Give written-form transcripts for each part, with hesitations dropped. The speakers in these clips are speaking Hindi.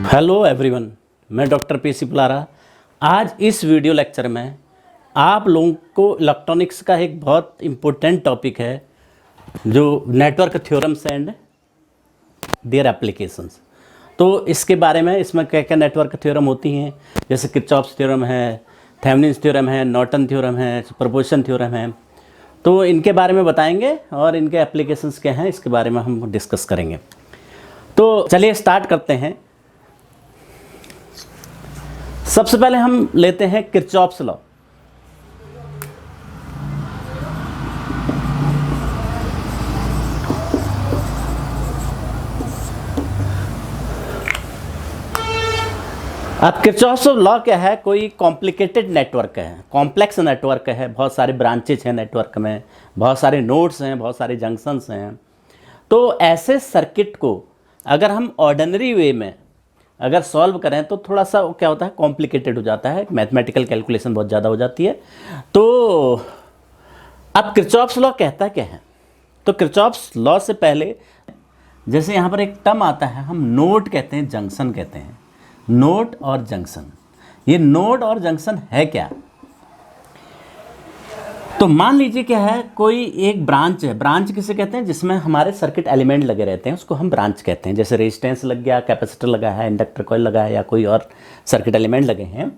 हेलो एवरीवन, मैं डॉक्टर पीसी पुलारा। आज इस वीडियो लेक्चर में आप लोगों को इलेक्ट्रॉनिक्स का एक बहुत इम्पोर्टेंट टॉपिक है जो network theorems and their applications. तो इसके बारे में इसमें क्या क्या नेटवर्क थ्योरम होती हैं, जैसे किरचॉफ्स थ्योरम है, थेवेनिन्स थ्योरम है, नॉर्टन थ्योरम है, सुपरपोजिशन थ्योरम है। तो इनके बारे में बताएंगे और इनके एप्लीकेशंस क्या हैं इसके बारे में हम डिस्कस करेंगे। तो चलिए स्टार्ट करते हैं। सबसे पहले हम लेते हैं किरचॉफ्स लॉ। अब किरचॉफ्स लॉ क्या है? कोई कॉम्प्लिकेटेड नेटवर्क है, कॉम्प्लेक्स नेटवर्क है, बहुत सारे ब्रांचेज हैं नेटवर्क में, बहुत सारे नोड्स हैं, बहुत सारे जंक्शंस हैं। तो ऐसे सर्किट को अगर हम ऑर्डिनरी वे में अगर सॉल्व करें तो थोड़ा सा क्या होता है, कॉम्प्लिकेटेड हो जाता है, मैथमेटिकल कैलकुलेशन बहुत ज़्यादा हो जाती है। तो अब किरचॉफ्स लॉ कहता क्या है? तो किरचॉफ्स लॉ से पहले जैसे यहाँ पर एक टर्म आता है, हम नोड कहते हैं, जंक्शन कहते हैं। नोड और जंक्शन, ये नोड और जंक्शन है क्या? तो मान लीजिए क्या है, कोई एक ब्रांच है। ब्रांच किसे कहते हैं? जिसमें हमारे सर्किट एलिमेंट लगे रहते हैं, उसको हम ब्रांच कहते हैं। जैसे रेजिस्टेंस लग गया, कैपेसिटर लगा है, इंडक्टर कॉइल लगा है, या कोई और सर्किट एलिमेंट लगे हैं।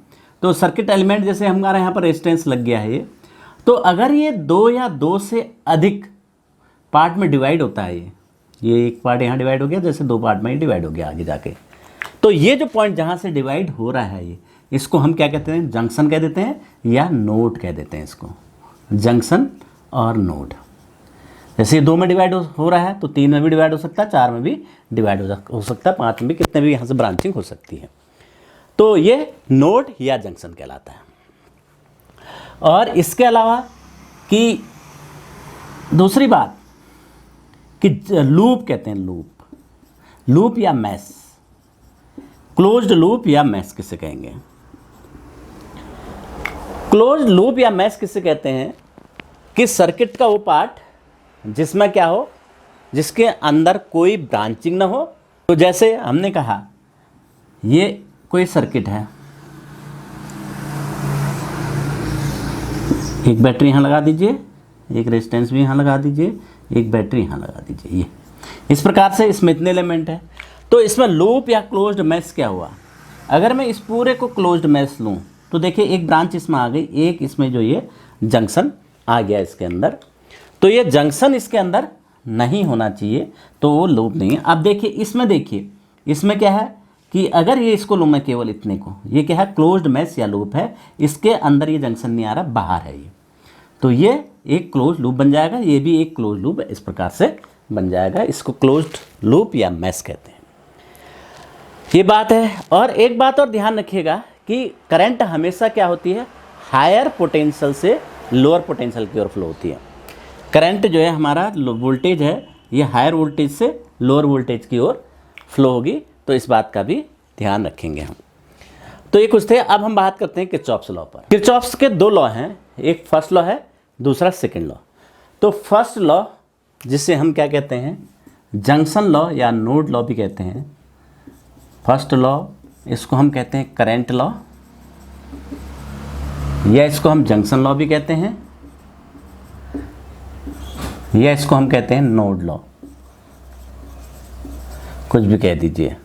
तो सर्किट एलिमेंट जैसे हमारे यहाँ पर रेजिस्टेंस लग गया है ये, तो अगर ये दो या दो से अधिक पार्ट में डिवाइड होता है, ये एक पार्ट यहाँ डिवाइड हो गया, जैसे दो पार्ट में डिवाइड हो गया आगे जाके, तो ये जो पॉइंट जहाँ से डिवाइड हो रहा है ये, इसको हम क्या कहते हैं? जंक्शन कह देते हैं या नोड कह देते हैं इसको। जंक्शन और नोड, जैसे दो में डिवाइड हो रहा है तो तीन में भी डिवाइड हो सकता है, चार में भी डिवाइड हो सकता है, पांच में भी, कितने भी यहाँ से ब्रांचिंग हो सकती है। तो ये नोड या जंक्शन कहलाता है। और इसके अलावा कि दूसरी बात कि लूप कहते हैं, लूप या मैश, क्लोज्ड लूप या मैश किसे कहेंगे? क्लोज्ड लूप या मैश किसे कहते हैं? कि सर्किट का वो पार्ट जिसमें क्या हो, जिसके अंदर कोई ब्रांचिंग ना हो। तो जैसे हमने कहा ये कोई सर्किट है, एक बैटरी यहाँ लगा दीजिए, एक रेजिस्टेंस भी यहाँ लगा दीजिए, एक बैटरी यहाँ लगा दीजिए, ये इस प्रकार से इसमें इतने एलिमेंट है। तो इसमें लूप या क्लोज्ड मैश क्या हुआ? अगर मैं इस पूरे को क्लोज्ड मैश लूँ तो देखिए एक ब्रांच इसमें आ गई, एक इसमें जो ये जंक्शन आ गया इसके अंदर, तो ये जंक्शन इसके अंदर नहीं होना चाहिए, तो वो लूप नहीं है। अब देखिए इसमें, देखिए इसमें क्या है कि अगर ये इसको लूँ मैं केवल इतने को, ये क्या है? क्लोज्ड मैश या लूप है, इसके अंदर ये जंक्शन नहीं आ रहा, बाहर है ये, तो ये एक क्लोज्ड लूप बन जाएगा। ये भी एक क्लोज्ड लूप इस प्रकार से बन जाएगा, इसको क्लोज्ड लूप या मैश कहते हैं। ये बात है। और एक बात और ध्यान रखिएगा कि करंट हमेशा क्या होती है? हायर पोटेंशियल से लोअर पोटेंशियल की ओर फ्लो होती है। करंट जो है हमारा वोल्टेज है, ये हायर वोल्टेज से लोअर वोल्टेज की ओर फ्लो होगी, तो इस बात का भी ध्यान रखेंगे हम। तो ये कुछ थे। अब हम बात करते हैं किरचॉफ्स लॉ पर। किरचॉफ्स के दो लॉ हैं, एक फर्स्ट लॉ है, दूसरा सेकेंड लॉ। तो फर्स्ट लॉ जिसे हम क्या कहते हैं? जंक्शन लॉ या नोड लॉ भी कहते हैं। फर्स्ट लॉ, इसको हम कहते हैं करंट लॉ, या इसको हम जंक्शन लॉ भी कहते हैं, या इसको हम कहते हैं नोड लॉ, कुछ भी कह दीजिए।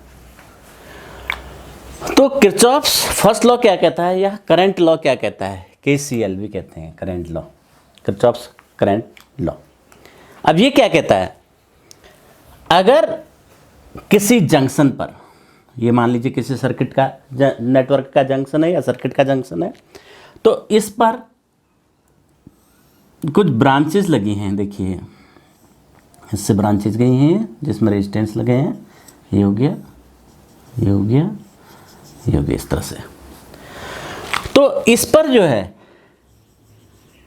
तो किरचॉफ्स फर्स्ट लॉ क्या कहता है या करंट लॉ क्या कहता है? KCL भी कहते हैं current law, Kirchhoff's current law. अब ये क्या कहता है? अगर किसी जंक्शन पर, ये मान लीजिए किसी सर्किट का नेटवर्क का जंक्शन है या सर्किट का जंक्शन है, तो इस पर कुछ ब्रांचेस लगी हैं, देखिए इससे ब्रांचेस गई हैं जिसमें रेजिस्टेंस लगे हैं, ये हो गया, ये हो गया, ये हो गया, इस तरह से। तो इस पर जो है,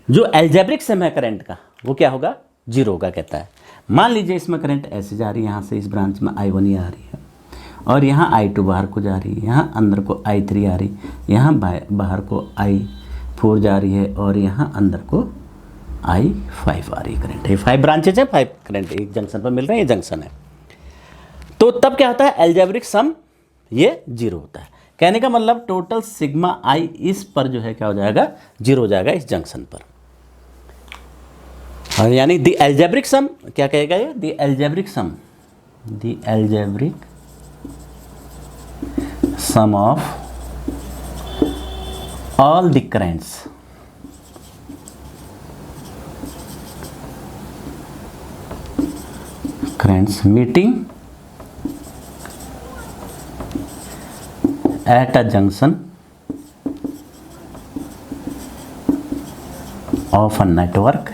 जो अलजेब्रिक सम है करंट का, वो क्या होगा? 0 होगा कहता है। मान लीजिए इसमें करंट ऐसे जा रही है, यहाँ से इस ब्रांच में I1 ही आ रही है, और यहाँ I2 बाहर को जा रही है, यहाँ अंदर को I3 आ रही, यहाँ बाहर को I4 जा रही है, और यहाँ अंदर को I5 आ रही करंट। ये 5 ब्रांचेज हैं, 5 करंट एक जंक्शन पर मिल रहे हैं, ये जंक्शन है। तो तब क्या होता है? अलजेब्रिक सम ये 0 होता है। कहने का मतलब टोटल सिग्मा आई इस पर जो है क्या हो जाएगा, 0 हो जाएगा इस जंक्शन पर। और यानी द एल्जेब्रिक सम क्या कहेगा ये, the algebraic sum of all the currents meeting at a junction of a network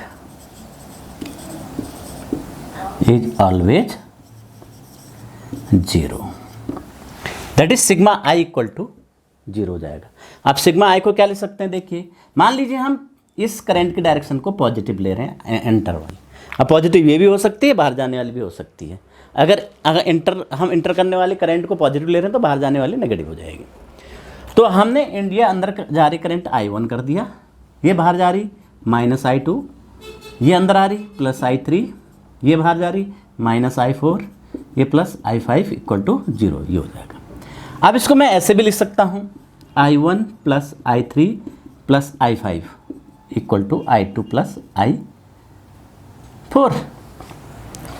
is always 0. That is sigma I equal to 0 हो जाएगा। अब सिग्मा आई को क्या ले सकते हैं, देखिए मान लीजिए हम इस करंट की डायरेक्शन को पॉजिटिव ले रहे हैं, एंटर वाली। अब पॉजिटिव ये भी हो सकती है, बाहर जाने वाली भी हो सकती है। अगर हम इंटर करने वाले करंट को पॉजिटिव ले रहे हैं तो बाहर जाने वाली नेगेटिव हो जाएगी। तो हमने इंडिया अंदर जा रही करंट I1 कर दिया, ये बाहर जा रही -I2, ये अंदर आ रही +I3, ये बाहर जा रही -I4, ये +I5 = 0, ये हो जाएगा। अब इसको मैं ऐसे भी लिख सकता हूँ, I1 + I3 + I5 = I2 + I4।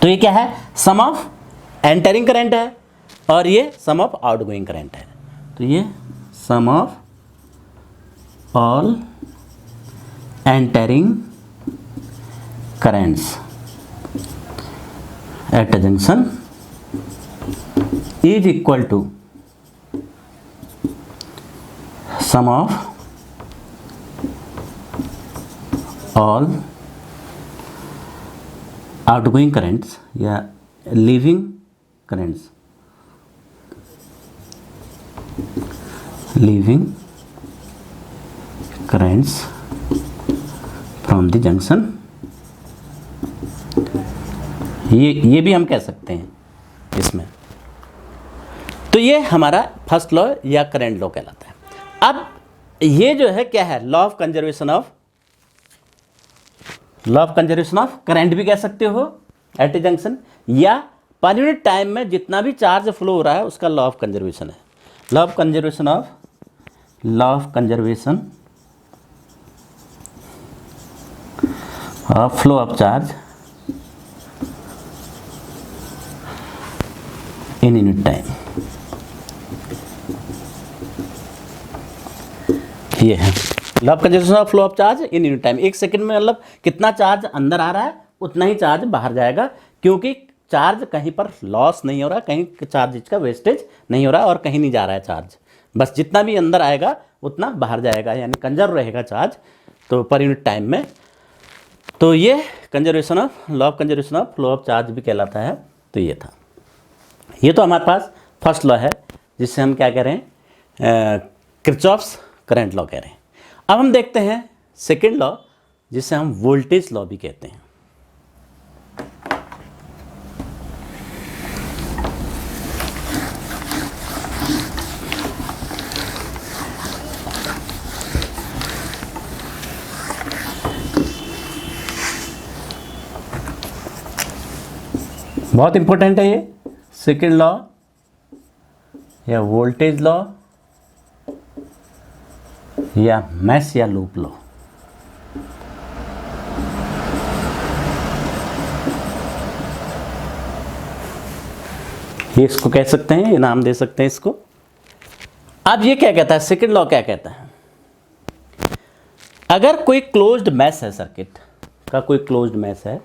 तो ये क्या है, सम ऑफ एंटरिंग करंट है और ये सम ऑफ आउटगोइंग करंट है। तो ये sum of all entering currents at a junction is equal to sum of all outgoing currents या leaving currents from the junction। ये भी हम कह सकते हैं इसमें। तो ये हमारा फर्स्ट लॉ या करंट लॉ कहलाता है। अब ये जो है क्या है, law of conservation of current भी कह सकते हो एट ए जंक्शन, या पर यूनिट टाइम में जितना भी चार्ज फ्लो हो रहा है उसका लॉ ऑफ कंजर्वेशन है। Law of conservation of flow of charge in unit time, ये है law of conservation of flow of charge in unit time. 1 second में मतलब कितना चार्ज अंदर आ रहा है उतना ही चार्ज बाहर जाएगा, क्योंकि चार्ज कहीं पर लॉस नहीं हो रहा, कहीं चार्ज का वेस्टेज नहीं हो रहा और कहीं नहीं जा रहा है चार्ज, बस जितना भी अंदर आएगा उतना बाहर जाएगा, यानी कंजर्व रहेगा चार्ज तो पर यूनिट टाइम में। तो ये law of conservation of flow of charge भी कहलाता है। तो ये था, ये तो हमारे पास फर्स्ट लॉ है जिससे हम क्या कह रहे हैं, किरचॉफ्स करंट लॉ कह रहे हैं। अब हम देखते हैं सेकेंड लॉ जिसे हम वोल्टेज लॉ भी कहते हैं। बहुत इंपॉर्टेंट है ये सेकेंड लॉ या वोल्टेज लॉ या मैश या लूप लॉ। ये इसको कह सकते हैं, ये नाम दे सकते हैं इसको। अब ये क्या कहता है, सेकेंड लॉ क्या कहता है, अगर कोई क्लोज्ड मैश है, सर्किट का कोई क्लोज्ड मैश है,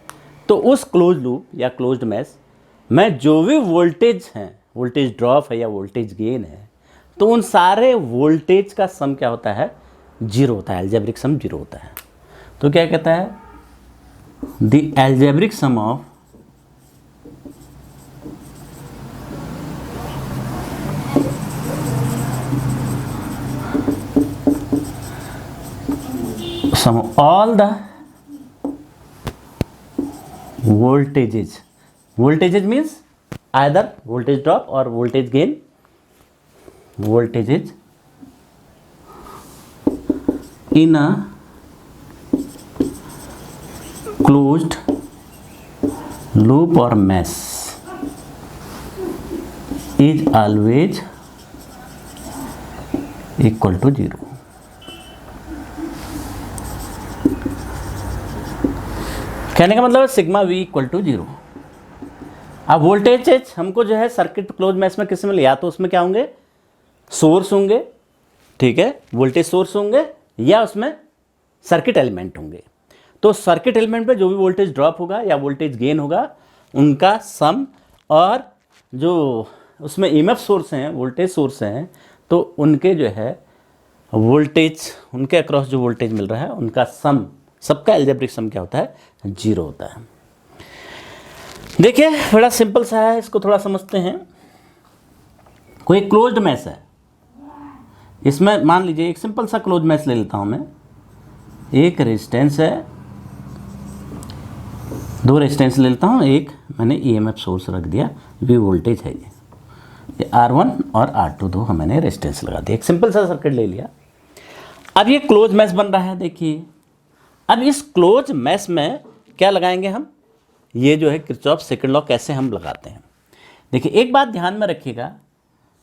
तो उस क्लोज लूप या क्लोज्ड मैश में जो भी वोल्टेज हैं, वोल्टेज ड्रॉप है या वोल्टेज गेन है, तो उन सारे वोल्टेज का सम क्या होता है, 0 होता है, एल्जेब्रिक सम 0 होता है। तो क्या कहता है, the algebraic sum of sum of all the voltages means either voltage drop or voltage gain, voltages in a closed loop or mesh is always equal to 0। कहने का मतलब सिग्मा वी इक्वल टू 0। अब वोल्टेज हमको जो है सर्किट क्लोज मैश में किस में लिया, तो उसमें क्या होंगे, सोर्स होंगे, ठीक है, वोल्टेज सोर्स होंगे या उसमें सर्किट एलिमेंट होंगे। तो सर्किट एलिमेंट पे जो भी वोल्टेज ड्रॉप होगा या वोल्टेज गेन होगा उनका सम, और जो उसमें ईएमएफ सोर्स हैं, वोल्टेज सोर्स हैं, तो उनके जो है वोल्टेज, उनके अक्रॉस जो वोल्टेज मिल रहा है उनका सम, सबका एल्जेब्रिक सम क्या होता है, 0 होता है। देखिए बड़ा सिंपल सा है, इसको थोड़ा समझते हैं। कोई क्लोज्ड मैश है, इसमें मान लीजिए एक सिंपल सा क्लोज मैश ले लेता हूं मैं। एक रेजिस्टेंस है, 2 रेजिस्टेंस ले लेता हूं, एक मैंने ईएमएफ सोर्स रख दिया, वी वोल्टेज है ये R1 और R2 दो मैंने रेजिस्टेंस लगा दिया, एक सिंपल सा सर्किट ले लिया। अब ये क्लोज मैश बन रहा है। देखिए अब इस क्लोज मैश में क्या लगाएंगे हम, ये जो है किरचॉफ सेकंड लॉ कैसे हम लगाते हैं। देखिए एक बात ध्यान में रखिएगा,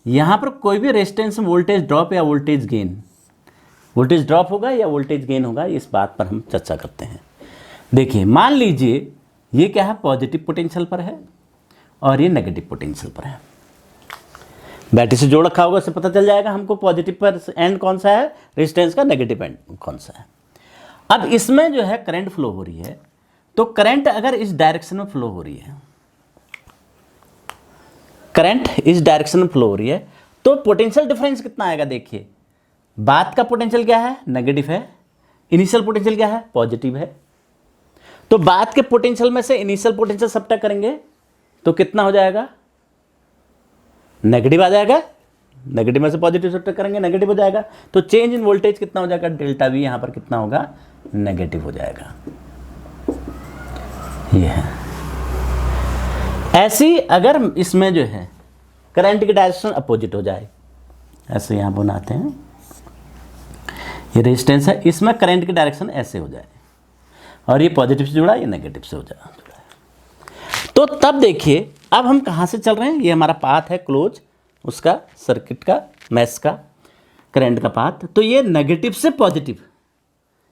यहाँ पर कोई भी रेजिस्टेंस में वोल्टेज ड्रॉप या वोल्टेज गेन, वोल्टेज ड्रॉप होगा या वोल्टेज गेन होगा, इस बात पर हम चर्चा करते हैं। देखिए मान लीजिए ये क्या है, पॉजिटिव पोटेंशियल पर है और ये नेगेटिव पोटेंशियल पर है। बैटरी से जोड़ रखा होगा, उससे पता चल जाएगा हमको पॉजिटिव पर एंड कौन सा है रेजिस्टेंस का, नेगेटिव एंड कौन सा है। अब इसमें जो है करंट फ्लो हो रही है, तो करंट अगर इस डायरेक्शन में फ्लो हो रही है, करंट इस डायरेक्शन में फ्लो हो रही है, तो पोटेंशियल डिफरेंस कितना आएगा। देखिए बात का पोटेंशियल क्या है, नेगेटिव है, इनिशियल पोटेंशियल क्या है, पॉजिटिव है। तो बात के पोटेंशियल में से इनिशियल पोटेंशियल सब्ट्रैक्ट करेंगे तो कितना हो जाएगा, नेगेटिव आ जाएगा, नेगेटिव में से पॉजिटिव सब्ट्रैक्ट करेंगे नेगेटिव हो जाएगा। तो चेंज इन वोल्टेज कितना हो जाएगा, डेल्टा वी यहां पर कितना होगा, नेगेटिव हो जाएगा। ये है ऐसी, अगर इसमें जो है करंट की डायरेक्शन अपोजिट हो जाए, ऐसे यहां बनाते हैं, ये रेजिस्टेंस है, इसमें करंट की डायरेक्शन ऐसे हो जाए और ये पॉजिटिव से जुड़ा, ये नेगेटिव से हो जाए, तो तब देखिए अब हम कहाँ से चल रहे हैं, ये हमारा पाथ है क्लोज, उसका सर्किट का मैश का करंट का पाथ। तो ये नेगेटिव से पॉजिटिव,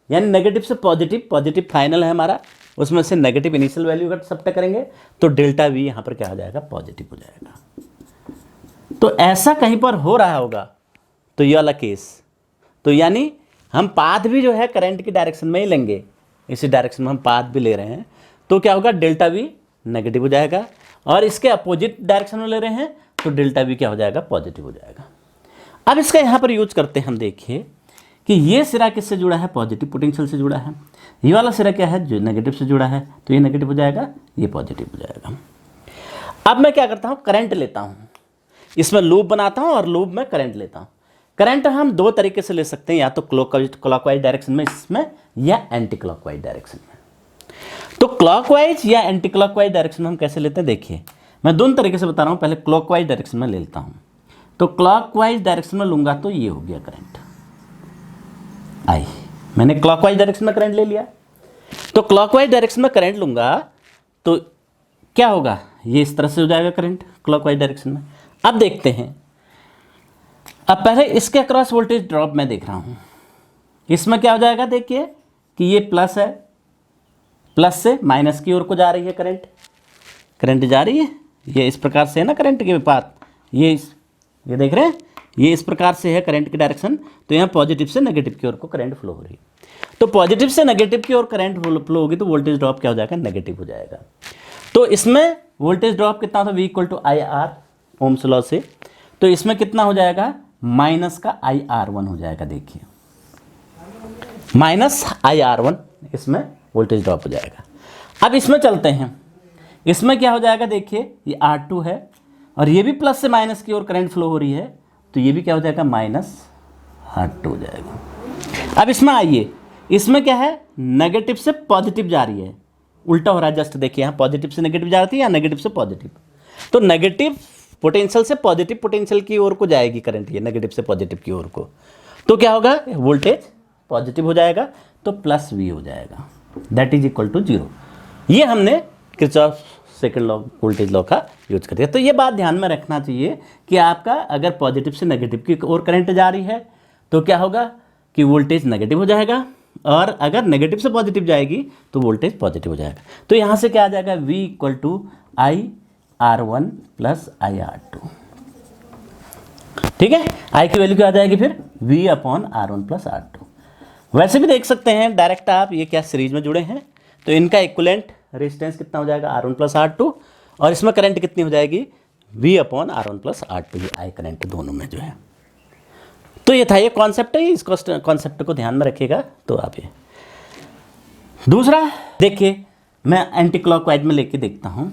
यानी नेगेटिव से पॉजिटिव, पॉजिटिव फाइनल है हमारा, उसमें से नेगेटिव इनिशियल वैल्यू का सब्ट्रैक्ट करेंगे तो डेल्टा वी यहाँ पर क्या हो जाएगा, पॉजिटिव हो जाएगा। तो ऐसा कहीं पर हो रहा होगा तो ये वाला केस, तो यानी हम पाथ भी जो है करंट की डायरेक्शन में ही लेंगे, इसी डायरेक्शन में हम पाथ भी ले रहे हैं, तो क्या होगा, डेल्टा वी नेगेटिव हो जाएगा, और इसके अपोजिट डायरेक्शन में ले रहे हैं तो डेल्टा वी क्या हो जाएगा, पॉजिटिव हो जाएगा। अब इसका यहाँ पर यूज करते हैं हम, देखिए कि ये सिरा किससे जुड़ा है, पॉजिटिव पोटेंशियल से जुड़ा है, ये वाला सिरा क्या है, जो नेगेटिव से जुड़ा है, तो ये नेगेटिव हो जाएगा, ये पॉजिटिव हो जाएगा। अब मैं क्या करता हूँ, करंट लेता हूँ, इसमें लूप बनाता हूँ और लूप में करंट लेता हूँ। करंट हम 2 तरीके से ले सकते हैं, या तो क्लॉकवाइज डायरेक्शन में इसमें, या एंटी क्लॉकवाइज डायरेक्शन में। तो क्लॉकवाइज या एंटी क्लॉकवाइज डायरेक्शन में हम कैसे लेते हैं, देखिए मैं 2 तरीके से बता रहा हूँ। पहले क्लॉकवाइज डायरेक्शन में ले लेता हूँ, तो क्लॉकवाइज डायरेक्शन में लूंगा तो ये हो गया करंट आई, मैंने क्लॉकवाइज डायरेक्शन में करंट ले लिया। तो क्लॉकवाइज डायरेक्शन में करंट लूंगा तो क्या होगा, ये इस तरह से हो जाएगा करंट क्लॉकवाइज डायरेक्शन में। अब देखते हैं, अब पहले इसके अक्रॉस वोल्टेज ड्रॉप मैं देख रहा हूँ, इसमें क्या हो जाएगा, देखिए कि ये प्लस है, प्लस से माइनस की ओर को जा रही है करंट, करंट जा रही है, ये इस प्रकार से है ना करंट के पाथ, ये देख रहे हैं, ये इस प्रकार से है करंट की डायरेक्शन। तो यहाँ पॉजिटिव से नेगेटिव की ओर को करंट फ्लो हो रही है, तो पॉजिटिव से नेगेटिव की ओर करंट फ्लो होगी तो वोल्टेज ड्रॉप क्या हो जाएगा, नेगेटिव हो जाएगा। तो इसमें वोल्टेज ड्रॉप कितना था, V = IR ओम्स लॉ से, तो इसमें कितना हो जाएगा, माइनस का IR1 हो जाएगा। देखिए माइनस IR1 इसमें वोल्टेज ड्रॉप हो जाएगा। अब इसमें चलते हैं, इसमें क्या हो जाएगा, देखिए ये R2 है और ये भी प्लस से माइनस की ओर करंट फ्लो हो रही है, तो ये भी क्या हो जाएगा, माइनस R2 हो जाएगा। अब इसमें आइए, इसमें क्या है, नेगेटिव से पॉजिटिव जा रही है, उल्टा हो रहा है जस्ट, देखिए यहाँ पॉजिटिव से नेगेटिव जा रही है या नेगेटिव से पॉजिटिव, तो नेगेटिव पोटेंशियल से पॉजिटिव पोटेंशियल की ओर को जाएगी करंट, ये नेगेटिव से पॉजिटिव की ओर को, तो क्या होगा, वोल्टेज पॉजिटिव हो जाएगा, तो प्लस V हो जाएगा, दैट इज इक्वल टू 0। ये हमने Kirchhoff second law voltage law का यूज कर दिया। तो ये बात ध्यान में रखना चाहिए कि आपका अगर पॉजिटिव से नेगेटिव की ओर करंट जा रही है तो क्या होगा कि वोल्टेज नेगेटिव हो जाएगा, और अगर नेगेटिव से पॉजिटिव जाएगी तो वोल्टेज पॉजिटिव हो जाएगा। तो यहाँ से क्या आ जाएगा, V equal to IR1 plus IR2। ठीक है, I की वैल्यू क्या आ जाएगी फिर, V upon R1 plus R2। वैसे भी देख सकते हैं डायरेक्ट आप, ये क्या सीरीज में जुड़े हैं, तो इनका इक्विवेलेंट रेजिस्टेंस कितना हो जाएगा, R1 प्लस R2, और इसमें करंट कितनी हो जाएगी, V upon R1 plus R2, ये I करंट दोनों में जो है। तो ये था, ये कॉन्सेप्ट है, इस कॉन्सेप्ट को ध्यान में रखिएगा। तो आप ये दूसरा देखिए, मैं एंटी क्लॉकवाइज में लेके देखता हूँ।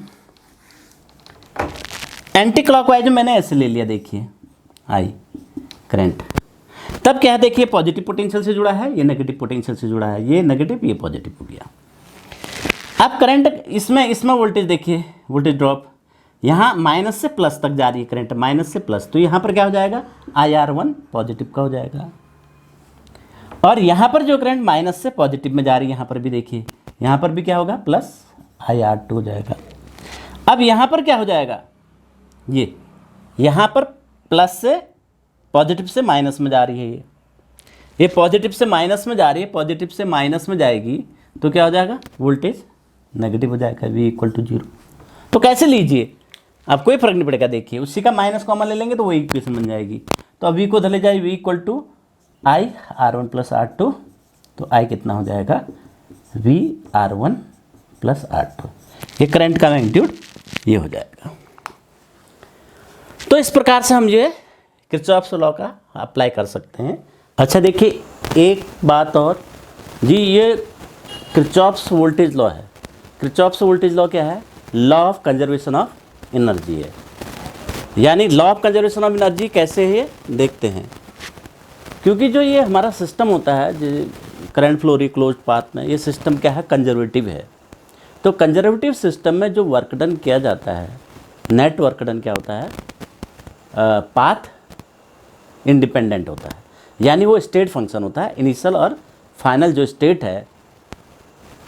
एंटी क्लॉकवाइज में मैंने ऐसे ले लिया, देखिए आई करंट, तब क्या है, देखिए पॉजिटिव पोटेंशियल से जुड़ा है, ये नेगेटिव पोटेंशियल से जुड़ा है, ये नेगेटिव ये पॉजिटिव हो गया। अब करंट इसमें वोल्टेज देखिए, वोल्टेज ड्रॉप यहाँ माइनस से प्लस तक जा रही है करंट, माइनस से प्लस, तो यहाँ पर क्या हो जाएगा, IR1 पॉजिटिव का हो जाएगा। और यहाँ पर जो करंट माइनस से पॉजिटिव में जा रही है, यहाँ पर भी देखिए, यहाँ पर भी क्या होगा, प्लस IR2 हो जाएगा। अब यहाँ पर क्या हो जाएगा, ये यहाँ पर प्लस से पॉजिटिव से माइनस में जा रही है, ये पॉजिटिव से माइनस में जा रही है, पॉजिटिव से माइनस में जाएगी तो क्या हो जाएगा, वोल्टेज नेगेटिव हो जाएगा, V इक्वल टू 0। तो कैसे लीजिए, अब कोई फर्क नहीं पड़ेगा, देखिए उसी का माइनस कॉमन ले लेंगे तो वही इक्वेशन बन जाएगी। तो अब V को धले जाए, V equal to IR1 plus R2, तो I कितना हो जाएगा, VR1 प्लस R2, ये करंट का मैग्नीट्यूड ये हो जाएगा। तो इस प्रकार से हम ये किरचॉफ्स लॉ का अप्लाई कर सकते हैं। अच्छा देखिए एक बात और जी, ये किरचॉफ्स वोल्टेज लॉ है। किरचॉफ्स वोल्टेज लॉ क्या है, law of conservation of energy है। यानी law of conservation of energy कैसे है देखते हैं, क्योंकि जो ये हमारा सिस्टम होता है, जो करंट फ्लो क्लोज्ड पाथ में, ये सिस्टम क्या है, कंजर्वेटिव है। तो कंजर्वेटिव सिस्टम में जो वर्क डन किया जाता है, नेट वर्क डन क्या होता है, पाथ इंडिपेंडेंट होता है, यानी वो स्टेट फंक्शन होता है, इनिशियल और फाइनल जो स्टेट है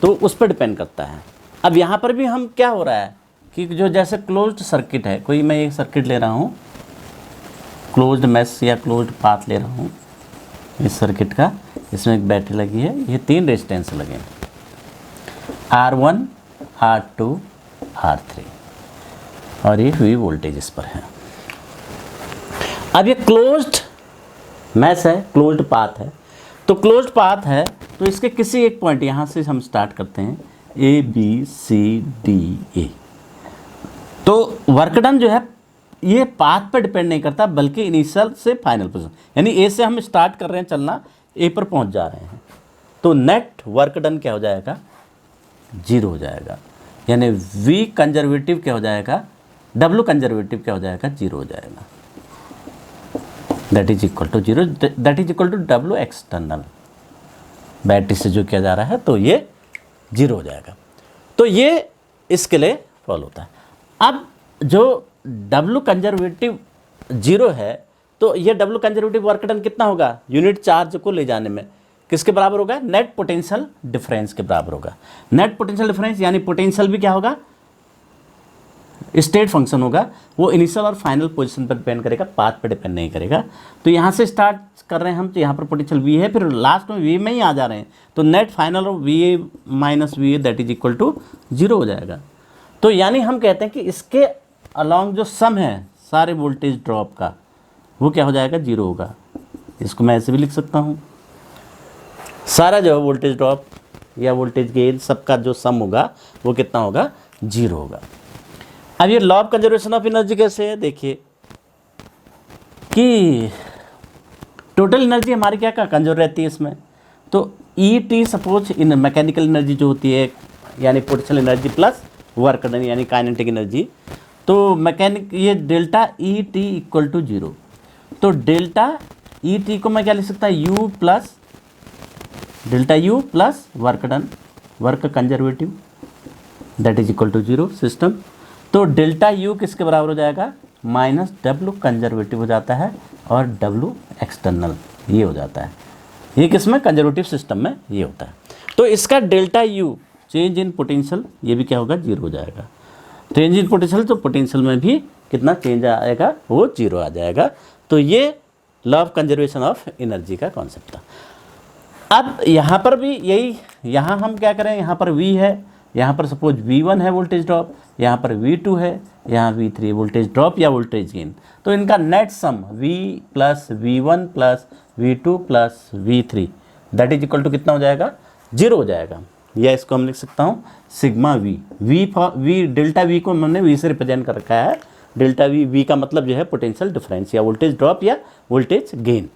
तो उस पर डिपेंड करता है। अब यहाँ पर भी हम क्या हो रहा है कि जो जैसे क्लोज्ड सर्किट है, कोई मैं एक सर्किट ले रहा हूँ, क्लोज्ड मैश या क्लोज्ड पाथ ले रहा हूँ इस सर्किट का, इसमें एक बैटरी लगी है, ये 3 रेजिस्टेंस लगे हैं, R1 R2 R3, और ये V वोल्टेज इस पर है। अब ये क्लोज्ड मैश है, क्लोज्ड पाथ है, तो क्लोज्ड पाथ है तो इसके किसी एक पॉइंट, यहाँ से हम स्टार्ट करते हैं A B C D A, तो वर्क डन जो है ये पाथ पर डिपेंड नहीं करता, बल्कि इनिशियल से फाइनल पोजीशन, यानी A से हम स्टार्ट कर रहे हैं चलना, A पर पहुँच जा रहे हैं, तो नेट वर्क डन क्या हो जाएगा, 0 हो जाएगा। यानी V कंजर्वेटिव क्या हो जाएगा, W कंजर्वेटिव क्या हो जाएगा, 0 हो जाएगा। That is equal to 0, that is equal to W external, battery से जो किया जा रहा है, तो ये 0 हो जाएगा। तो ये इसके लिए फॉलो होता है। अब जो W कंजर्वेटिव 0 है, तो ये W कंजर्वेटिव वर्क डन कितना होगा, यूनिट चार्ज को ले जाने में किसके बराबर होगा, नेट पोटेंशियल डिफरेंस के बराबर होगा। नेट पोटेंशियल डिफरेंस यानी पोटेंशियल भी क्या होगा, स्टेट फंक्शन होगा, वो इनिशियल और फाइनल पोजीशन पर डिपेंड करेगा, पाथ पर डिपेंड नहीं करेगा। तो यहाँ से स्टार्ट कर रहे हैं हम, तो यहाँ पर पोटेंशियल V है, फिर लास्ट में V में ही आ जा रहे हैं, तो नेट फाइनल और VA माइनस VA that is equal to 0 हो जाएगा। तो यानी हम कहते हैं कि इसके अलॉन्ग जो सम है सारे वोल्टेज ड्रॉप का, वो क्या हो जाएगा, 0 होगा। इसको मैं ऐसे भी लिख सकता हूँ, सारा जो वोल्टेज ड्रॉप या वोल्टेज गेन सबका जो सम होगा वो कितना होगा, 0 होगा। अब ये law of conservation of energy कैसे है, देखिए कि टोटल एनर्जी हमारी क्या कंजर्व रहती है इसमें, तो ET suppose in mechanical energy जो होती है, यानी potential energy plus work done यानी काइनेटिक एनर्जी, तो मैकेनिक ये डेल्टा ET इक्वल टू 0, तो डेल्टा ET को मैं क्या लिख सकता है, U plus delta U plus work done, work conservative that is equal to 0 system. तो डेल्टा U किसके बराबर हो जाएगा, माइनस W कंजर्वेटिव हो जाता है, और W एक्सटर्नल ये हो जाता है। ये किसमें, कंजर्वेटिव सिस्टम में ये होता है। तो इसका delta U change in potential, ये भी क्या होगा, 0 हो जाएगा। चेंज इन पोटेंशियल, तो पोटेंशियल में भी कितना चेंज आएगा, वो 0 आ जाएगा। तो ये law of conservation of energy का कॉन्सेप्ट था। अब यहाँ पर भी यही, यहाँ हम क्या करें, यहाँ पर V है, यहाँ पर सपोज V1 है वोल्टेज ड्रॉप, यहाँ पर V2 है, यहाँ V3 वोल्टेज ड्रॉप या वोल्टेज गेन, तो इनका net sum V plus V1 plus V2 plus V3 that is equal to कितना हो जाएगा, 0 हो जाएगा। या इसको हम लिख सकता हूँ सिग्मा V डेल्टा V को हमने V से रिप्रेजेंट कर रखा है। डेल्टा V का मतलब जो है पोटेंशियल डिफरेंस या वोल्टेज ड्रॉप या वोल्टेज गेन,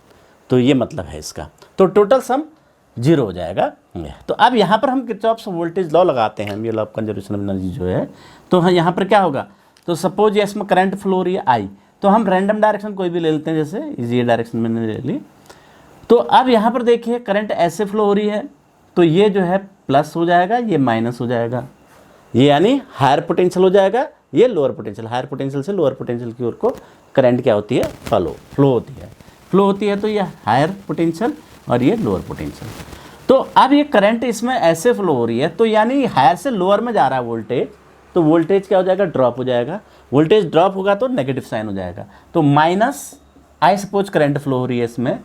तो ये मतलब है इसका। तो टोटल सम 0 हो जाएगा। तो अब यहाँ पर हम किरचॉफ्स वोल्टेज लॉ लगाते हैं, ये law of conservation of energy जो है, तो हाँ यहाँ पर क्या होगा, तो सपोज ये इसमें करंट फ्लो हो रही है I, तो हम रैंडम डायरेक्शन कोई भी ले लेते हैं, जैसे ये डायरेक्शन मैंने ले ली। तो अब यहाँ पर देखिए करंट ऐसे फ्लो हो रही है, तो ये जो है प्लस हो जाएगा, ये माइनस हो जाएगा, ये यानी हायर पोटेंशियल हो जाएगा, ये लोअर पोटेंशियल, हायर पोटेंशियल से लोअर पोटेंशियल की ओर को करंट क्या होती है, फ्लो होती है। तो ये हायर पोटेंशियल और ये लोअर पोटेंशियल। तो अब ये करंट इसमें ऐसे फ्लो हो रही है, तो यानी हायर से लोअर में जा रहा है वोल्टेज, तो वोल्टेज क्या हो जाएगा, ड्रॉप हो जाएगा। वोल्टेज ड्रॉप होगा तो नेगेटिव साइन हो जाएगा, तो minus I suppose current flow हो रही है इसमें,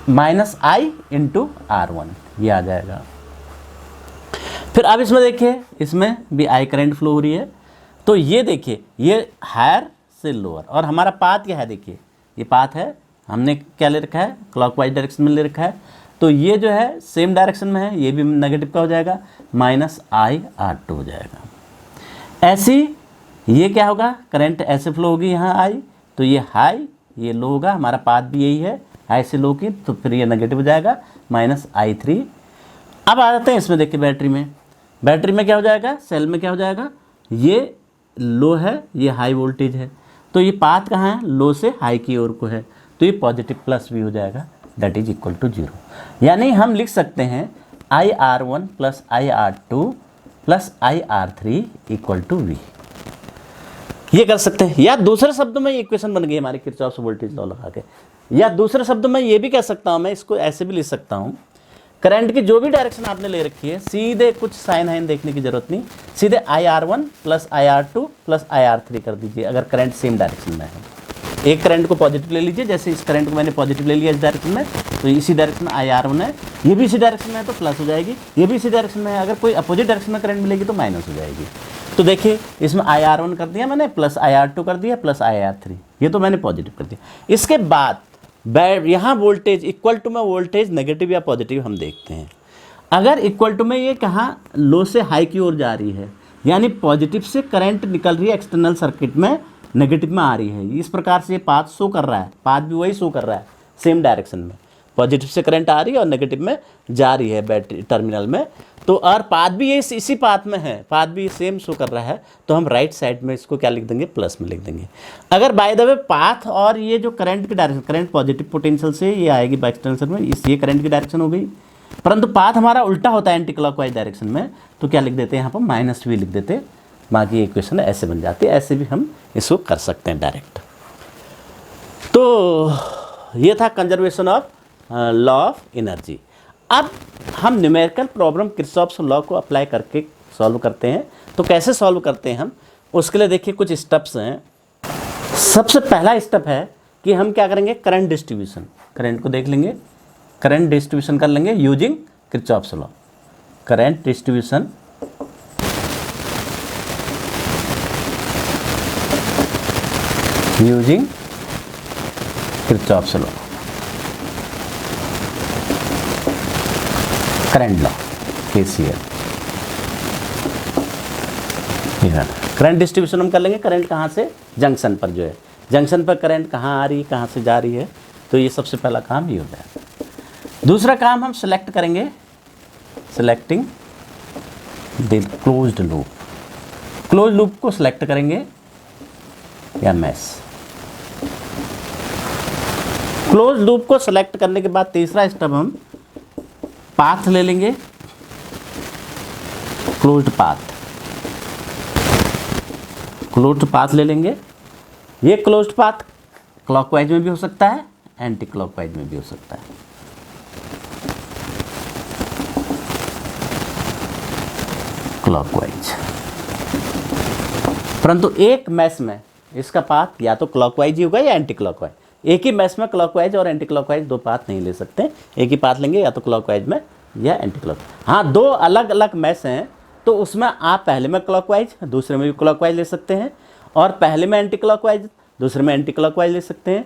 माइनस I इंटू R1 ये आ जाएगा। फिर अब इसमें देखिए, इसमें भी I करंट फ्लो हो रही है, तो ये देखिए ये हायर से लोअर, और हमारा पाथ क्या है, देखिए ये पाथ है, हमने क्या ले रखा है, क्लॉकवाइज डायरेक्शन में ले रखा है, तो ये जो है सेम डायरेक्शन में है, ये भी नेगेटिव का हो जाएगा, माइनस I/R2 हो जाएगा। ऐसी ये क्या होगा, करंट ऐसे फ्लो होगी यहाँ I, तो ये हाई ये लो होगा, हमारा पाथ भी यही है हाई से लो की, तो फिर ये नेगेटिव हो जाएगा, माइनस I3। अब आ जाते हैं इसमें, देखिए बैटरी में क्या हो जाएगा, सेल में क्या हो जाएगा, ये लो है, ये हाई वोल्टेज है, तो ये पाथ कहाँ है, लो से हाई की ओर को है, तो ये पॉजिटिव प्लस V हो जाएगा, दैट इज इक्वल टू 0। यानी हम लिख सकते हैं IR1 plus IR2 plus IR3 equal to V, ये कर सकते हैं। या दूसरे शब्दों में ये इक्वेशन बन गई हमारी किरचॉफ्स वोल्टेज लॉ लगा के। या दूसरे शब्दों में ये भी कह सकता हूँ, मैं इसको ऐसे भी लिख सकता हूँ, करंट की जो भी डायरेक्शन आपने ले रखी है, सीधे कुछ साइन हाइन देखने की जरूरत नहीं, सीधे IR1 plus IR2 plus IR3 कर दीजिए, अगर करंट सेम डायरेक्शन में है। एक करंट को पॉजिटिव ले लीजिए, जैसे इस करंट को मैंने पॉजिटिव ले लिया इस डायरेक्शन में, तो इसी डायरेक्शन में IR1 है, ये भी इसी डायरेक्शन में है तो प्लस हो जाएगी, ये भी इसी डायरेक्शन में है, अगर कोई अपोजिट डायरेक्शन में करंट मिलेगी तो माइनस हो जाएगी। तो देखिए इसमें IR1 कर दिया मैंने, प्लस IR2 कर दिया, प्लस IR3, ये तो मैंने पॉजिटिव कर दिया। इसके बाद यहाँ वोल्टेज इक्वल टू में वोल्टेज नेगेटिव या पॉजिटिव हम देखते हैं। अगर इक्वल टू में ये कहाँ लो से हाई की ओर जा रही है, यानी पॉजिटिव से करंट निकल रही है एक्सटर्नल सर्किट में, नेगेटिव में आ रही है, इस प्रकार से ये पाथ शो कर रहा है, पाथ भी वही शो कर रहा है सेम डायरेक्शन में, पॉजिटिव से करंट आ रही है और नेगेटिव में जा रही है बैटरी टर्मिनल में, तो और पाथ भी ये इसी पाथ में है, पाथ भी सेम शो कर रहा है, तो हम राइट साइड में इसको क्या लिख देंगे, प्लस में लिख देंगे। अगर बाय द वे पाथ और ये जो करंट की डायरेक्शन, करंट पॉजिटिव पोटेंशियल से ये आएगी एक्सटर्नल में, ये करंट की डायरेक्शन हो गई, परंतु पाथ हमारा उल्टा होता है एंटी क्लॉकवाइज डायरेक्शन में, तो क्या लिख देते हैं यहाँ पर माइनस V लिख देते, बाकी इक्वेशन ऐसे बन जाती है। ऐसे भी हम इसको कर सकते हैं डायरेक्ट। तो ये था conservation of law of energy. अब हम न्यूमेरिकल प्रॉब्लम किरचॉफ्स लॉ को अप्लाई करके सॉल्व करते हैं। तो कैसे सॉल्व करते हैं हम, उसके लिए देखिए कुछ स्टेप्स हैं। सबसे पहला स्टेप है कि हम क्या करेंगे, करंट डिस्ट्रीब्यूशन, करंट को देख लेंगे, करंट डिस्ट्रीब्यूशन कर लेंगे using Kirchhoff's law. Current distribution using Kirchhoff's law, current law KCL। Current distribution हम कर लेंगे, करंट कहाँ से, जंक्शन पर जो है, जंक्शन पर करंट कहाँ आ रही है, कहाँ से जा रही है, तो ये सबसे पहला काम ये हो जाएगा। दूसरा काम हम सिलेक्ट करेंगे, selecting the closed loop, close loop को सिलेक्ट करेंगे या मैश। क्लोज लूप को सिलेक्ट करने के बाद तीसरा स्टेप हम पाथ ले लेंगे, क्लोज्ड पाथ, क्लोज्ड पाथ ले लेंगे। ये क्लोज्ड पाथ क्लॉकवाइज में भी हो सकता है, एंटी क्लॉकवाइज में भी हो सकता है। क्लॉकवाइज, परंतु एक मैश में इसका पाथ या तो क्लॉकवाइज ही होगा या एंटी क्लॉकवाइज, एक ही मैश में क्लॉकवाइज और एंटी क्लॉकवाइज दो पाथ नहीं ले सकते, एक ही पाथ लेंगे या तो क्लॉकवाइज में या एंटी क्लॉक। हाँ, दो अलग अलग मैश हैं तो उसमें आप पहले में क्लॉकवाइज दूसरे में भी क्लॉकवाइज ले सकते हैं, और पहले में एंटी क्लॉकवाइज दूसरे में एंटी क्लॉकवाइज ले सकते हैं,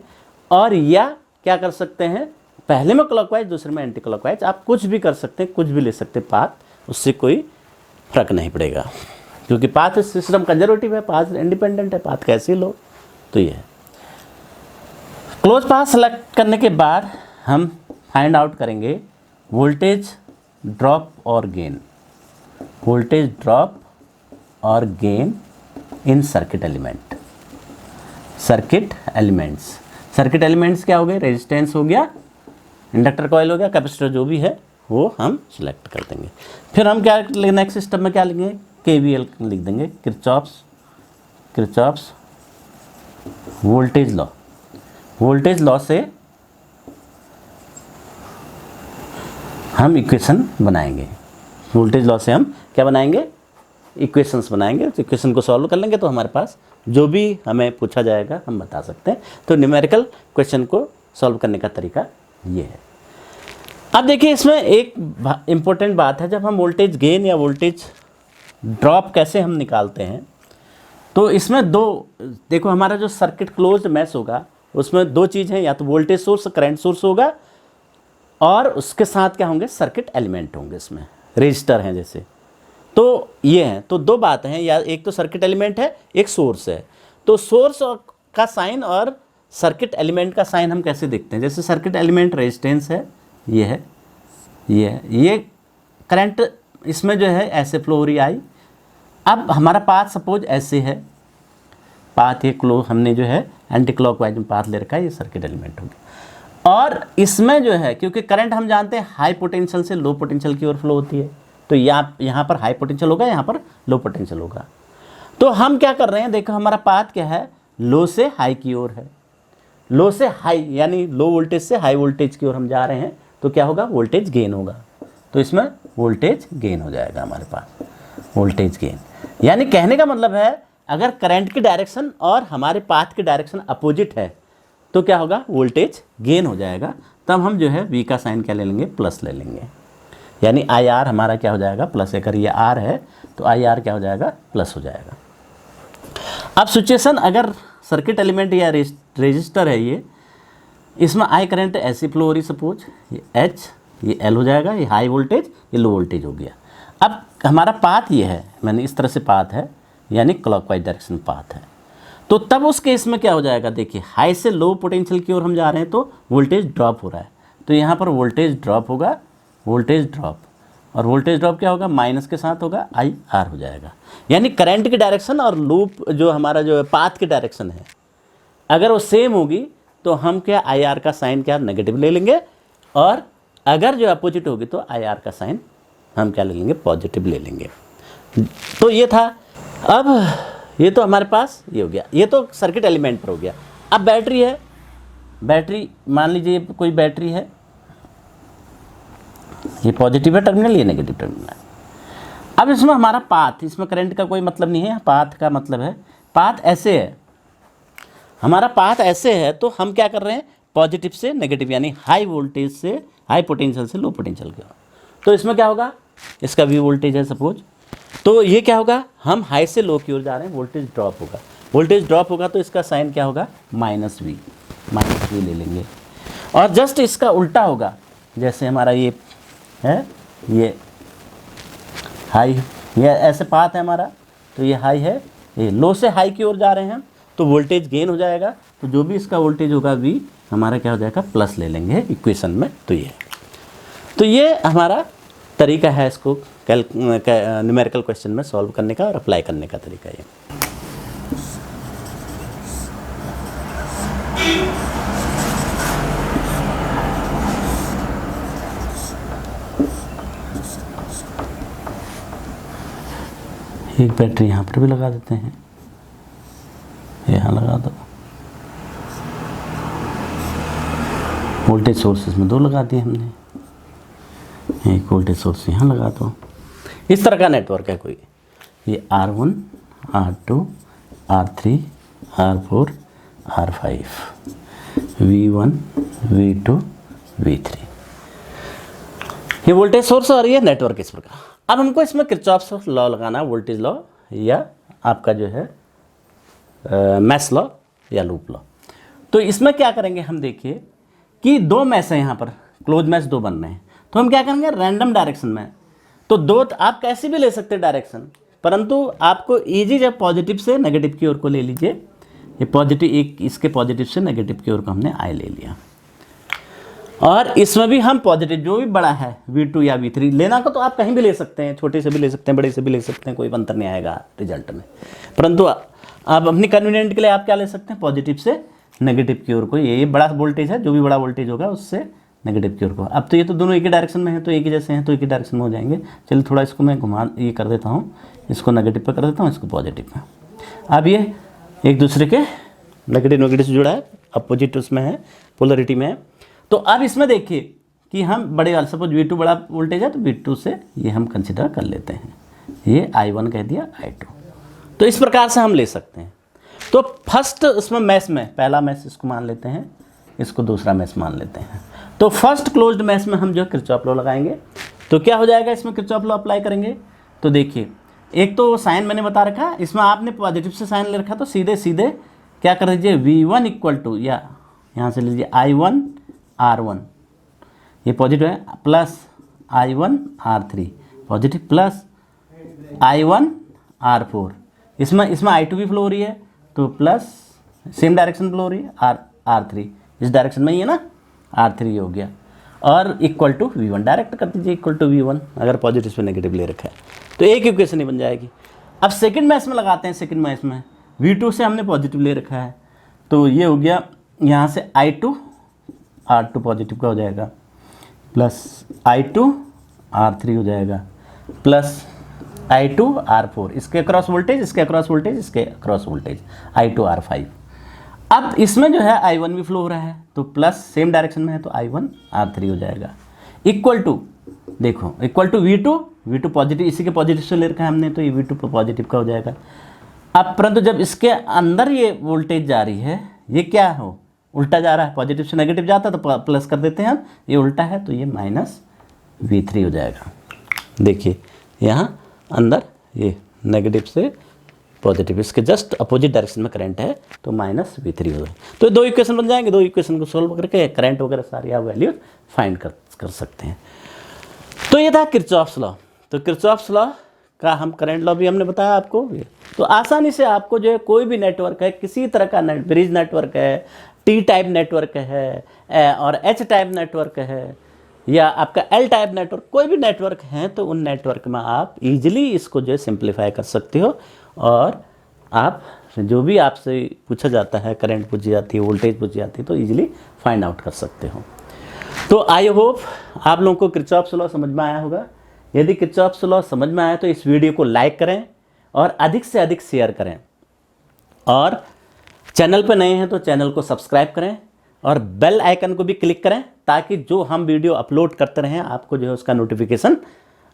और या क्या कर सकते हैं, पहले में क्लॉकवाइज दूसरे में एंटी क्लॉकवाइज। आप कुछ भी कर सकते हैं, कुछ भी ले सकते हैं पाथ, उससे कोई फर्क नहीं पड़ेगा, क्योंकि पाथ सिस्टम कंजर्वेटिव है, पाथ इंडिपेंडेंट है, पाथ कैसे लो। तो ये है। क्लोज पाथ सेलेक्ट करने के बाद हम फाइंड आउट करेंगे वोल्टेज ड्रॉप और गेन, वोल्टेज ड्रॉप और gain in circuit element. Circuit elements, circuit elements क्या हो गए, रेजिस्टेंस हो गया, इंडक्टर कॉइल हो गया, कैपेसिटर जो भी है वो हम सिलेक्ट कर देंगे। फिर हम क्या नेक्स्ट स्टेप में क्या लिखेंगे, KVL लिख देंगे, Kirchhoff's voltage law. Voltage law से हम इक्वेशन बनाएंगे, वोल्टेज लॉ से हम क्या बनाएंगे, इक्वेशंस बनाएंगे। तो इक्वेशन को सॉल्व कर लेंगे तो हमारे पास जो भी हमें पूछा जाएगा हम बता सकते हैं। तो न्यूमेरिकल क्वेश्चन को सॉल्व करने का तरीका ये है। अब देखिए इसमें एक इम्पोर्टेंट बात है, जब हम वोल्टेज गेन या वोल्टेज ड्रॉप कैसे हम निकालते हैं, तो इसमें दो, देखो हमारा जो सर्किट क्लोज्ड मैश होगा उसमें दो चीज़ हैं, या तो वोल्टेज सोर्स करंट सोर्स होगा, और उसके साथ क्या होंगे, सर्किट एलिमेंट होंगे, इसमें रजिस्टर हैं जैसे। तो ये हैं, तो दो बातें हैं, या एक तो सर्किट एलिमेंट है, एक सोर्स है। तो सोर्स का साइन और सर्किट एलिमेंट का साइन हम कैसे देखते हैं, जैसे सर्किट एलिमेंट रेजिस्टेंस है, ये है, ये करंट इसमें जो है ऐसे फ्लो हो रही आई। अब हमारा पाथ सपोज ऐसे है, पाथ ये हमने जो है एंटी क्लॉकवाइज में पाथ ले रखा है, ये सर्किट एलिमेंट हो गया। और इसमें जो है क्योंकि करंट हम जानते हैं हाई पोटेंशियल से लो पोटेंशियल की ओर फ्लो होती है, तो यहाँ पर हाई पोटेंशियल होगा, यहाँ पर लो पोटेंशियल होगा। तो हम क्या कर रहे हैं, देखो हमारा पाथ क्या है, लो से हाई की ओर है, लो से हाई यानी लो वोल्टेज से हाई वोल्टेज की ओर हम जा रहे हैं, तो क्या होगा, वोल्टेज गेन होगा। तो इसमें वोल्टेज गेन हो जाएगा हमारे पास, वोल्टेज गेन। यानी कहने का मतलब है अगर करंट की डायरेक्शन और हमारे पाथ की डायरेक्शन अपोजिट है तो क्या होगा, वोल्टेज गेन हो जाएगा। तब हम जो है V का साइन क्या ले लेंगे, प्लस ले लेंगे, यानी IR हमारा क्या हो जाएगा, प्लस। अगर ये R है तो IR क्या हो जाएगा, प्लस हो जाएगा। अब सिचुएशन अगर सर्किट एलिमेंट या रेजिस्टर है ये, इसमें I करंट ऐसी फ्लो हो रही, सपोज ये H ये L हो जाएगा, ये हाई वोल्टेज ये लो वोल्टेज हो गया। अब हमारा पाथ ये है, मैंने इस तरह से पाथ है, यानी क्लॉकवाइज डायरेक्शन पाथ है। तो तब उस केस में क्या हो जाएगा, देखिए हाई से लो पोटेंशियल की ओर हम जा रहे हैं तो वोल्टेज ड्रॉप हो रहा है, तो यहाँ पर वोल्टेज ड्रॉप होगा, वोल्टेज ड्रॉप, और वोल्टेज ड्रॉप क्या होगा, माइनस के साथ होगा, IR हो जाएगा। यानी करंट की डायरेक्शन और लूप जो हमारा जो पाथ की डायरेक्शन है अगर वो सेम होगी तो हम क्या IR का साइन क्या नेगेटिव ले लेंगे, और अगर जो अपोजिट होगी तो IR का साइन हम क्या ले लेंगे, पॉजिटिव ले लेंगे। तो ये था। अब ये तो हमारे पास ये हो गया, ये तो सर्किट एलिमेंट पर हो गया। अब बैटरी है, बैटरी मान लीजिए कोई बैटरी है, ये पॉजिटिव है टर्मिनल, ये नेगेटिव टर्मिनल है। अब इसमें हमारा पाथ, इसमें करंट का कोई मतलब नहीं है, पाथ का मतलब है, पाथ ऐसे है, हमारा पाथ ऐसे है, तो हम क्या कर रहे हैं, पॉजिटिव से नेगेटिव, यानी हाई वोल्टेज से हाई पोटेंशियल से लो पोटेंशियल की ओर। तो इसमें क्या होगा, इसका V वोल्टेज है सपोज, तो ये क्या होगा, हम हाई से लो की ओर जा रहे हैं, वोल्टेज ड्रॉप होगा, वोल्टेज ड्रॉप होगा तो इसका साइन क्या होगा, -V, -V ले लेंगे। और जस्ट इसका उल्टा होगा, जैसे हमारा ये है, ये हाई, ये ऐसे पाथ है हमारा, तो ये हाई है, ये लो से हाई की ओर जा रहे हैं हम, तो वोल्टेज गेन हो जाएगा। तो जो भी इसका वोल्टेज होगा V हमारा क्या हो जाएगा, प्लस ले लेंगे इक्वेशन में। तो ये हमारा तरीका है इसको न्यूमेरिकल क्वेश्चन में सॉल्व करने का और अप्लाई करने का तरीका ये। एक बैटरी यहाँ पर भी लगा देते हैं, यहाँ लगा दो, वोल्टेज सोर्सेस में दो लगा दिए हमने, एक वोल्टेज सोर्स यहाँ लगा दो। इस तरह का नेटवर्क है कोई, ये R1 R2 R3 R4 R5, V1 V2 V3, ये वोल्टेज सोर्स और ये नेटवर्क इस प्रकार। अब हमको इसमें किरचॉफ्स लॉ लगाना है, वोल्टेज लॉ या आपका जो है मैश लॉ या लूप लॉ। तो इसमें क्या करेंगे हम, देखिए कि दो मैश है यहाँ पर, क्लोज मैश दो बन रहे हैं, तो हम क्या करेंगे रैंडम डायरेक्शन में, तो दो आप कैसे भी ले सकते हैं डायरेक्शन, परंतु आपको इजी जब पॉजिटिव से नेगेटिव की ओर को ले लीजिए, ये पॉजिटिव एक इसके पॉजिटिव से नेगेटिव की ओर को हमने आई ले लिया, और इसमें भी हम पॉजिटिव जो भी बड़ा है V2 या V3 लेना का तो आप कहीं भी ले सकते हैं, छोटे से भी ले सकते हैं, बड़े से भी ले सकते हैं, कोई अंतर नहीं आएगा रिजल्ट में, परंतु आप अपनी कन्वीनियंट के लिए आप क्या ले सकते हैं, पॉजिटिव से नेगेटिव की ओर को, ये बड़ा वोल्टेज है, जो भी बड़ा वोल्टेज होगा उससे नेगेटिव की ओर को। अब तो ये तो दोनों एक ही डायरेक्शन में है, तो एक ही जैसे हैं तो एक ही डायरेक्शन में हो जाएंगे। चलिए थोड़ा इसको मैं घुमा ये कर देता हूँ, इसको नेगेटिव पर कर देता हूँ, इसको पॉजिटिव में। अब ये एक दूसरे के नेगेटिव से जुड़ा है, अपोजिट उसमें है, पोलरिटी में है। तो अब इसमें देखिए कि हम बड़े वाले, सपोज V2 बड़ा वोल्टेज है तो V2 से ये हम कंसिडर कर लेते हैं, ये I1 कह दिया, I2, तो इस प्रकार से हम ले सकते हैं। तो फर्स्ट उसमें मैश में पहला मैश इसको मान लेते हैं, इसको दूसरा मैश मान लेते हैं। तो फर्स्ट क्लोज्ड मैश में हम जो किरचॉफ लॉ लगाएंगे, तो क्या हो जाएगा, इसमें किरचॉफ लॉ अप्लाई करेंगे। तो देखिए एक तो साइन मैंने बता रखा, इसमें आपने पॉजिटिव से साइन ले रखा, तो सीधे सीधे क्या कर दीजिए, V1 इक्वल टू, या यहाँ से लीजिए I1 R1, ये पॉजिटिव है, plus I1 R3 positive, plus I1 R4, इसमें I2 भी फ्लो हो रही है, तो प्लस सेम डायरेक्शन फ्लो हो रही है, R3 इस डायरेक्शन में ही है ना, R3 हो गया, और इक्वल टू V1 डायरेक्ट कर दीजिए, इक्वल टू V1 अगर पॉजिटिव से नेगेटिव ले रखा है, तो एक इक्वेशन ही बन जाएगी। अब सेकंड मैश में लगाते हैं, सेकंड मैश में V2 से हमने पॉजिटिव ले रखा है, तो ये हो गया यहाँ से I2 R2 पॉजिटिव का हो जाएगा, प्लस I2 R3 हो जाएगा, प्लस I2 R4, इसके अक्रॉस वोल्टेज, इसके अक्रॉस वोल्टेज, इसके अक्रॉस वोल्टेज, I2 R5। अब इसमें जो है I1 भी फ्लो हो रहा है, तो प्लस सेम डायरेक्शन में है, तो I1 R3 हो जाएगा, इक्वल टू, देखो इक्वल टू V2 पॉजिटिव, इसी के पॉजिटिव से ले रखा है हमने, तो ये V2 पॉजिटिव का हो जाएगा। अब परंतु जब इसके अंदर ये वोल्टेज जा रही है, ये क्या हो, उल्टा जा रहा है, पॉजिटिव से नेगेटिव जाता है तो प्लस कर देते हैं हम, ये उल्टा है तो ये माइनस V3 हो जाएगा। देखिए यहाँ अंदर ये नेगेटिव से पॉजिटिव, इसके जस्ट अपोजिट डायरेक्शन में करंट है, तो माइनस V3 हो जाएगा। तो दो इक्वेशन बन जाएंगे, दो इक्वेशन को सोल्व करके करंट वगैरह सारी आप वैल्यू फाइंड कर सकते हैं। तो ये था किरचॉफ्स लॉ। तो किरचॉफ्स लॉ का हम करंट लॉ भी हमने बताया आपको, तो आसानी से आपको जो है कोई भी नेटवर्क है, किसी तरह का ब्रिज नेटवर्क है, T टाइप नेटवर्क है और H टाइप नेटवर्क है, या आपका L टाइप नेटवर्क, कोई भी नेटवर्क है, तो उन नेटवर्क में आप इजीली इसको जो है सिंप्लीफाई कर सकते हो, और आप जो भी आपसे पूछा जाता है, करंट पूछी जाती है, वोल्टेज पूछी जाती है, तो इजीली फाइंड आउट कर सकते हो। तो आई होप आप लोगों को किरचॉफ्स लॉ समझ में आया होगा। यदि किरचॉफ्स लॉ समझ में आया तो इस वीडियो को लाइक करें और अधिक से अधिक शेयर करें, और चैनल पर नए हैं तो चैनल को सब्सक्राइब करें और बेल आइकन को भी क्लिक करें, ताकि जो हम वीडियो अपलोड करते रहें आपको जो है उसका नोटिफिकेशन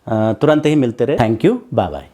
तुरंत ही मिलते रहे। Thank you, bye bye.